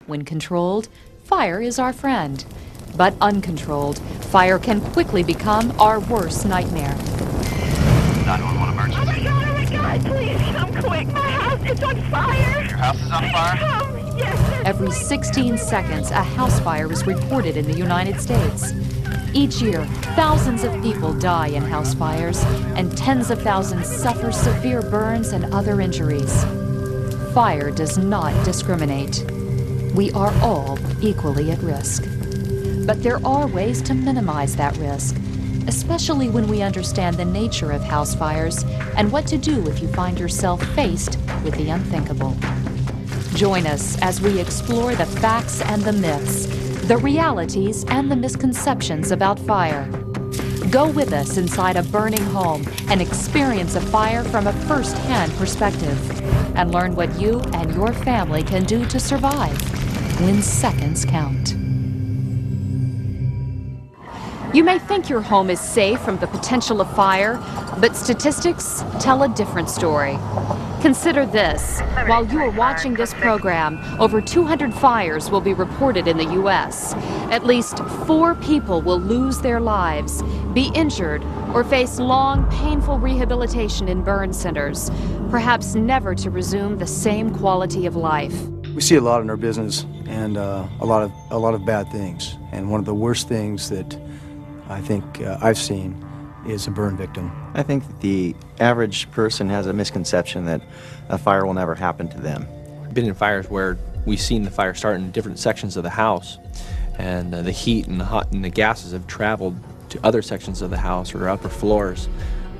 When controlled, fire is our friend. But uncontrolled, fire can quickly become our worst nightmare. 911 emergency. Oh my God, please come quick. My house is on fire. Your house is on fire? Yes. Every 16 seconds, a house fire is reported in the United States. Each year, thousands of people die in house fires, and tens of thousands suffer severe burns and other injuries. Fire does not discriminate. We are all equally at risk. But there are ways to minimize that risk, especially when we understand the nature of house fires and what to do if you find yourself faced with the unthinkable. Join us as we explore the facts and the myths, the realities and the misconceptions about fire. Go with us inside a burning home and experience a fire from a first-hand perspective, and learn what you and your family can do to survive when seconds count. You may think your home is safe from the potential of fire, but statistics tell a different story. Consider this. While you are watching this program, over 200 fires will be reported in the U.S. At least 4 people will lose their lives, be injured, or face long, painful rehabilitation in burn centers, perhaps never to resume the same quality of life. We see a lot in our business, and a lot of bad things. And one of the worst things that I think I've seen is a burn victim. I think that the average person has a misconception that a fire will never happen to them. I've been in fires where we've seen the fire start in different sections of the house, and the heat and the gases have traveled to other sections of the house or upper floors,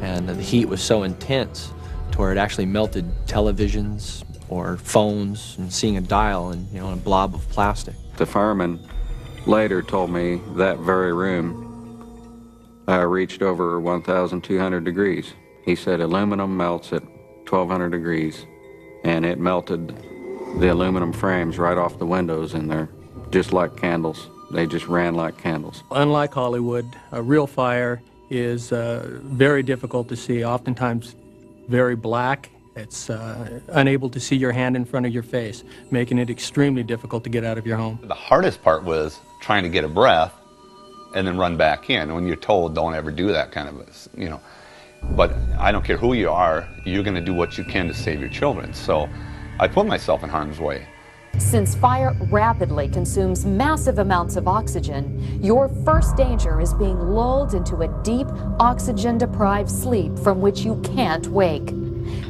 and the heat was so intense to where it actually melted televisions or phones, and seeing a dial and a blob of plastic. The fireman later told me that very room reached over 1,200 degrees. He said aluminum melts at 1,200 degrees, and it melted the aluminum frames right off the windows, and they're just like candles. They just ran like candles. Unlike Hollywood, a real fire is very difficult to see, oftentimes very black. It's unable to see your hand in front of your face, making it extremely difficult to get out of your home. The hardest part was trying to get a breath and then run back in. When you're told don't ever do that kind of, but I don't care who you are, you're going to do what you can to save your children. So I put myself in harm's way. Since fire rapidly consumes massive amounts of oxygen, your first danger is being lulled into a deep, oxygen-deprived sleep from which you can't wake.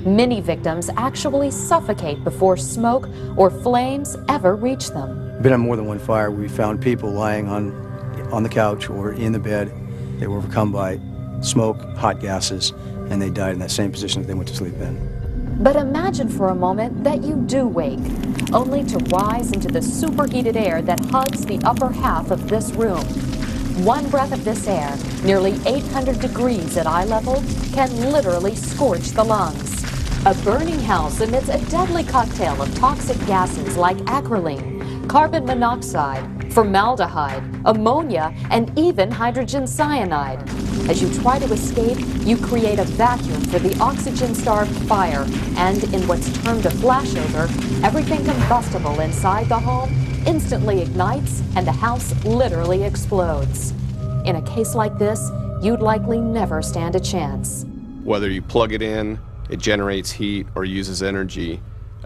Many victims actually suffocate before smoke or flames ever reach them. Been on more than one fire. We found people lying on the couch or in the bed. They were overcome by smoke, hot gases, and they died in that same position that they went to sleep in. But imagine for a moment that you do wake, only to rise into the superheated air that hugs the upper half of this room. One breath of this air, nearly 800 degrees at eye level, can literally scorch the lungs. A burning house emits a deadly cocktail of toxic gases like acrolein, carbon monoxide, formaldehyde, ammonia, and even hydrogen cyanide. As you try to escape, you create a vacuum for the oxygen-starved fire, and in what's termed a flashover, everything combustible inside the home instantly ignites and the house literally explodes. In a case like this, you'd likely never stand a chance. Whether you plug it in, it generates heat, or uses energy,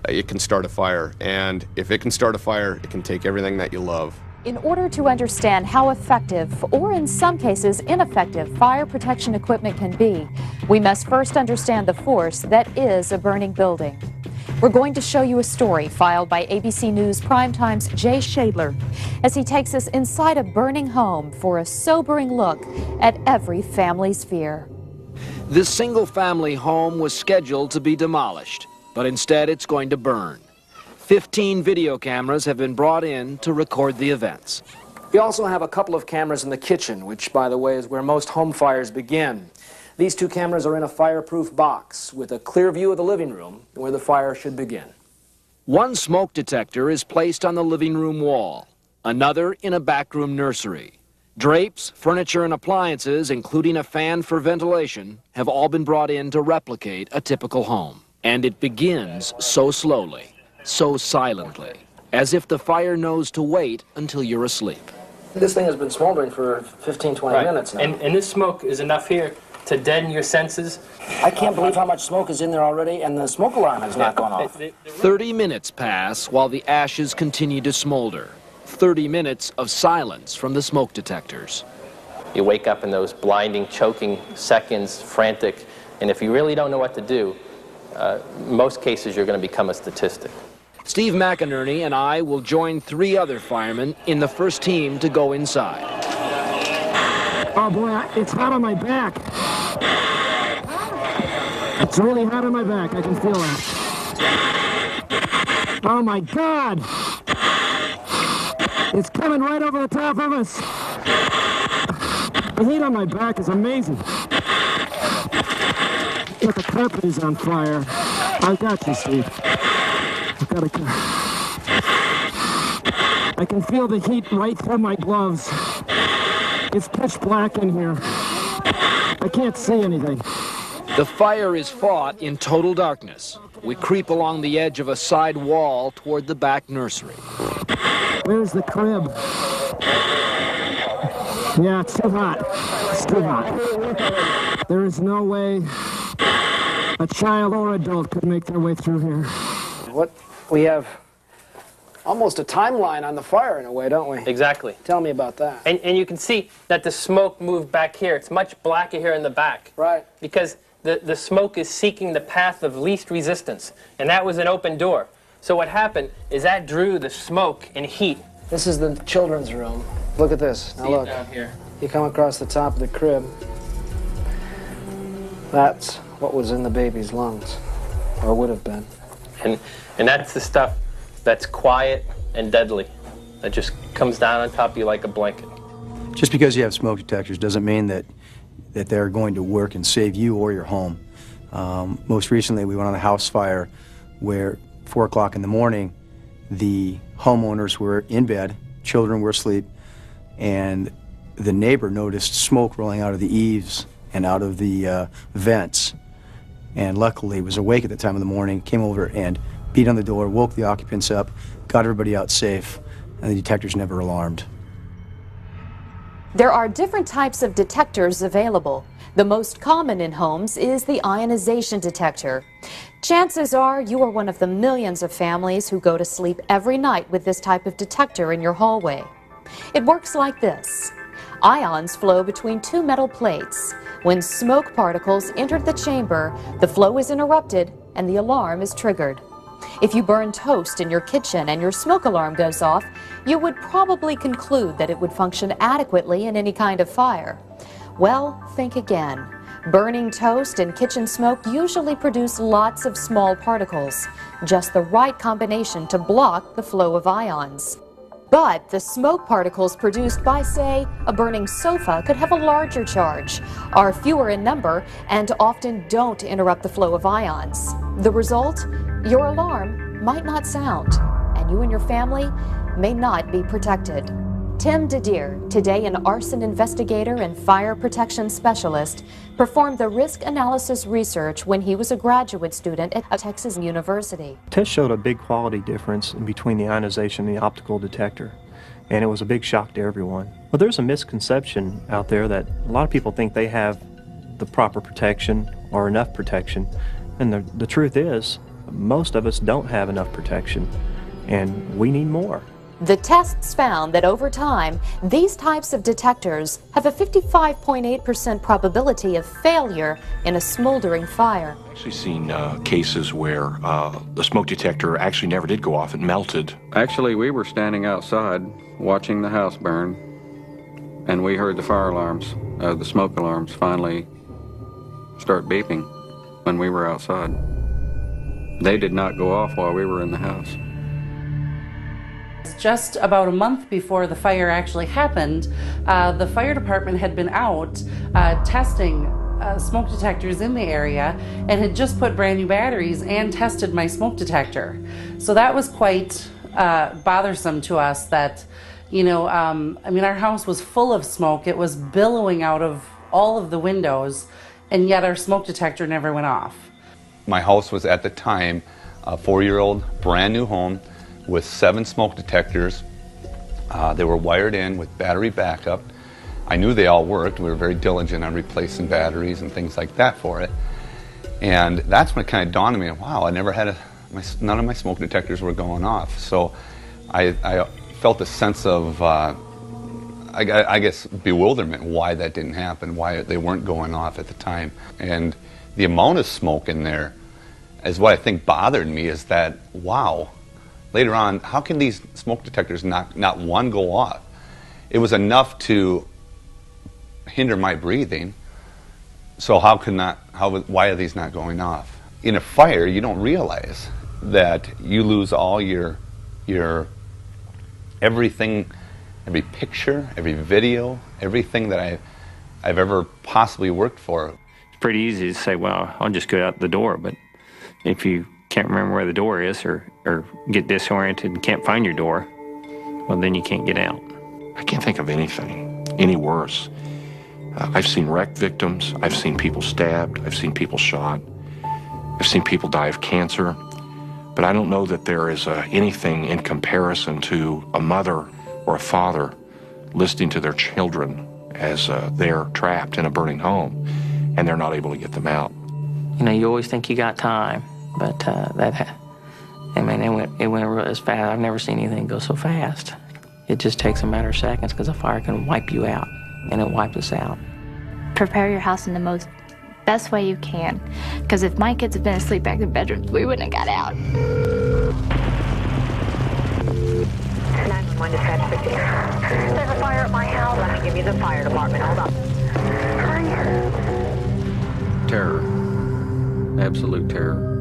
it can start a fire. And if it can start a fire, it can take everything that you love. In order to understand how effective, or in some cases ineffective, fire protection equipment can be, we must first understand the force that is a burning building. We're going to show you a story filed by ABC News Primetime's Jay Shadler as he takes us inside a burning home for a sobering look at every family's fear. This single-family home was scheduled to be demolished, but instead it's going to burn. 15 video cameras have been brought in to record the events. We also have a couple of cameras in the kitchen, which, by the way, is where most home fires begin. These 2 cameras are in a fireproof box with a clear view of the living room where the fire should begin. One smoke detector is placed on the living room wall, another in a backroom nursery. Drapes, furniture, and appliances, including a fan for ventilation, have all been brought in to replicate a typical home. And it begins so slowly, so silently. as if the fire knows to wait until you're asleep. This thing has been smoldering for 15, 20 minutes now. And this smoke is enough here to deaden your senses. I can't believe how much smoke is in there already, and the smoke alarm has not gone off. 30 minutes pass while the ashes continue to smolder. 30 minutes of silence from the smoke detectors. You wake up in those blinding, choking seconds, frantic, and if you really don't know what to do, most cases you're going to become a statistic. Steve McInerney and I will join 3 other firemen in the first team to go inside. Oh boy, it's hot on my back. It's really hot on my back, I can feel it. Oh my God! It's coming right over the top of us. The heat on my back is amazing. Look, the carpet is on fire. I got you, Steve. I can feel the heat right through my gloves. It's pitch black in here. I can't see anything. The fire is fought in total darkness. We creep along the edge of a side wall toward the back nursery. Where's the crib? Yeah, it's too hot. It's too hot. There is no way a child or adult could make their way through here. We have almost a timeline on the fire in a way, don't we? Exactly. Tell me about that. And you can see that the smoke moved back here. It's much blacker here in the back. Right. Because the smoke is seeking the path of least resistance, and that was an open door. So what happened is that drew the smoke and heat. This is the children's room. Look at this. Now look. Down here. You come across the top of the crib. That's what was in the baby's lungs, or would have been. And that's the stuff that's quiet and deadly, that just comes down on top of you like a blanket. Just because you have smoke detectors doesn't mean that they're going to work and save you or your home. Most recently, we went on a house fire where 4 o'clock in the morning, the homeowners were in bed, children were asleep, and the neighbor noticed smoke rolling out of the eaves and out of the vents. And luckily was awake at the time of the morning, came over and beat on the door, woke the occupants up, got everybody out safe, and the detectors never alarmed. There are different types of detectors available. The most common in homes is the ionization detector. Chances are you are one of the millions of families who go to sleep every night with this type of detector in your hallway. It works like this. Ions flow between 2 metal plates. When smoke particles enter the chamber, the flow is interrupted and the alarm is triggered. If you burn toast in your kitchen and your smoke alarm goes off, you would probably conclude that it would function adequately in any kind of fire. Well, think again. Burning toast and kitchen smoke usually produce lots of small particles, just the right combination to block the flow of ions. But the smoke particles produced by, say, a burning sofa could have a larger charge, are fewer in number, and often don't interrupt the flow of ions. The result? Your alarm might not sound, and you and your family may not be protected. Tim DeDeer, today an arson investigator and fire protection specialist, performed the risk analysis research when he was a graduate student at Texas University. Tests showed a big quality difference in between the ionization and the optical detector, and it was a big shock to everyone. Well, there's a misconception out there that a lot of people think they have the proper protection or enough protection, and the truth is most of us don't have enough protection, and we need more. The tests found that over time, these types of detectors have a 55.8% probability of failure in a smoldering fire. I've actually seen cases where the smoke detector actually never did go off, it melted. Actually, we were standing outside watching the house burn, and we heard the fire alarms, the smoke alarms finally start beeping when we were outside. They did not go off while we were in the house. Just about a month before the fire actually happened, the fire department had been out testing smoke detectors in the area and had just put brand new batteries and tested my smoke detector. So that was quite bothersome to us that, you know, I mean, our house was full of smoke. It was billowing out of all of the windows, and yet our smoke detector never went off. My house was at the time a 4-year-old brand new home with 7 smoke detectors. They were wired in with battery backup. I knew they all worked. We were very diligent on replacing batteries and things like that for it. And that's when it kind of dawned on me, wow, I never had none of my smoke detectors were going off. So I felt a sense of, I guess, bewilderment why that didn't happen, why they weren't going off at the time. And the amount of smoke in there is what I think bothered me, is that, wow, later on, how can these smoke detectors not one go off? It was enough to hinder my breathing, so why are these not going off? In a fire, you don't realize that you lose all your everything, every picture, every video, everything that I've ever possibly worked for. It's pretty easy to say, well, I'll just go out the door, but if you can't remember where the door is or get disoriented and can't find your door, well, then you can't get out. I can't think of anything any worse. I've seen wreck victims, I've seen people stabbed, I've seen people shot, I've seen people die of cancer, but I don't know that there is anything in comparison to a mother or a father listening to their children as they're trapped in a burning home and they're not able to get them out. You know, you always think you got time, but it went real as fast. I've never seen anything go so fast. It just takes a matter of seconds because a fire can wipe you out, and it wiped us out. Prepare your house in the best way you can, because if my kids had been asleep back in the bedrooms, we wouldn't have got out. 911 dispatch 15. There's a fire at my house. Let me give you the fire department. Hold on. Hurry. Terror. Absolute terror.